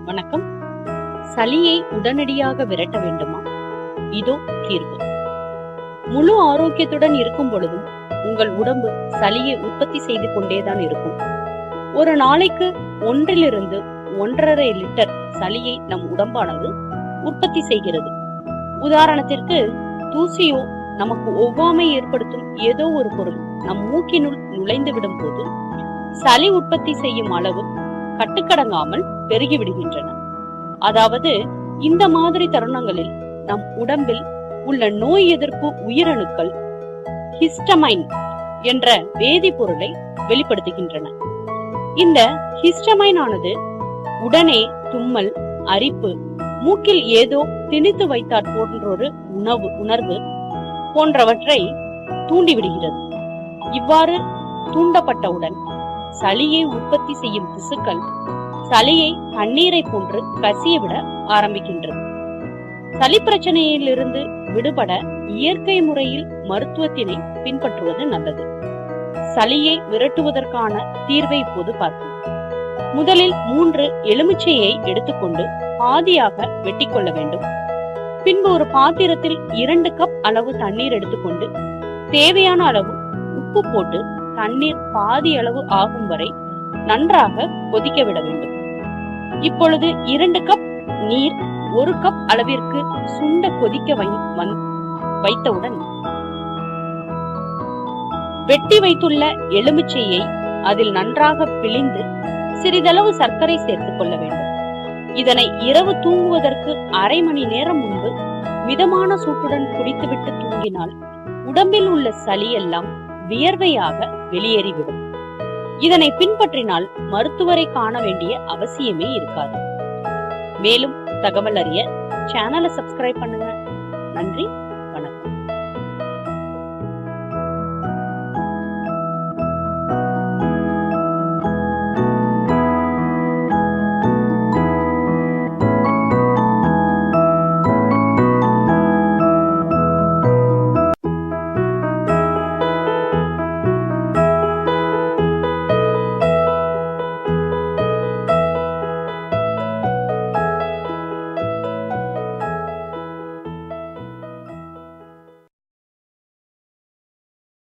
வணக்கம். சளியை உடனடியாக விரட்ட வேண்டுமா? இதோ தீர்வு. முழு ஆரோக்கியத்துடன் இருக்கும் பொழுதும் உங்கள் உடம்பு சளியை உற்பத்தி செய்து கொண்டேதான் இருக்கும். ஒரு நாளைக்கு 1 to 1.5 லிட்டர் சளியை நம் உடம்பானது உற்பத்தி செய்கிறது. உதாரணத்திற்கு, தூசியோ நமக்கு ஒவ்வாமை ஏற்படுத்தும் ஏதோ ஒரு பொருள் நம் மூக்கினுள் நுழைந்து விடும் போது சளி உற்பத்தி செய்யும் அளவு கட்டுக்கடங்காமல் பெருகிவிடுகின்றன. அதாவது இந்த மாதிரி தருணங்களில் நம் உடம்பில் உள்ள நோய் எதிர்ப்பு உயிரணுக்கள் ஹிஸ்டமைன் என்ற வேதிப்பொருளை வெளிப்படுத்துகின்றன. இந்த ஹிஸ்டமைன் ஆனது உடனே தும்மல், அரிப்பு, மூக்கில் ஏதோ திணித்து வைத்தாற் போன்றொரு உணர்வு போன்றவற்றை தூண்டிவிடுகிறது. இவ்வாறு தூண்டப்பட்டவுடன் சளியை உற்பத்தி செய்யும் திசுக்கள் சளியை தண்ணீரை போன்று கசியவிட ஆரம்பிக்கின்றது. சளி பிரச்சனையிலிருந்து விடுபட இயற்கை முறையில் மருத்துவத்தினை பின்பற்றுவது நல்லது. சளியை விரட்டுவதற்கான தீர்வை இப்போது பார்ப்போம். முதலில் 3 எலுமிச்சையை எடுத்துக்கொண்டு பாதியாக வெட்டி கொள்ள வேண்டும். பின்பு ஒரு பாத்திரத்தில் 2 கப் அளவு தண்ணீர் எடுத்துக்கொண்டு தேவையான அளவு உப்பு போட்டு தண்ணீர் பாதி அளவு ஆகும் வரை நன்றாக கொதிக்க விட வேண்டும். இப்பொழுது 2 கப் நீர் 1 கப் அளவிற்கு சுண்ட கொதிக்க வைத்தவுடன் வெட்டி வைத்துள்ள எலுமிச்சையை அதில் நன்றாக பிழிந்து சிறிதளவு சர்க்கரை சேர்த்துக் கொள்ள வேண்டும். இதனை இரவு தூங்குவதற்கு அரை மணி நேரம் முன்பு மிதமான சூட்டுடன் குடித்துவிட்டு தூங்கினால் உடம்பில் உள்ள சளி எல்லாம் வியர்வையாக வெளியேறிவிடும். இதனை பின்பற்றினால் மருத்துவரை காண வேண்டிய அவசியமே இருக்காது. மேலும் தகவல் அறிய சேனலை சப்ஸ்கிரைப் பண்ணுங்க. நன்றி.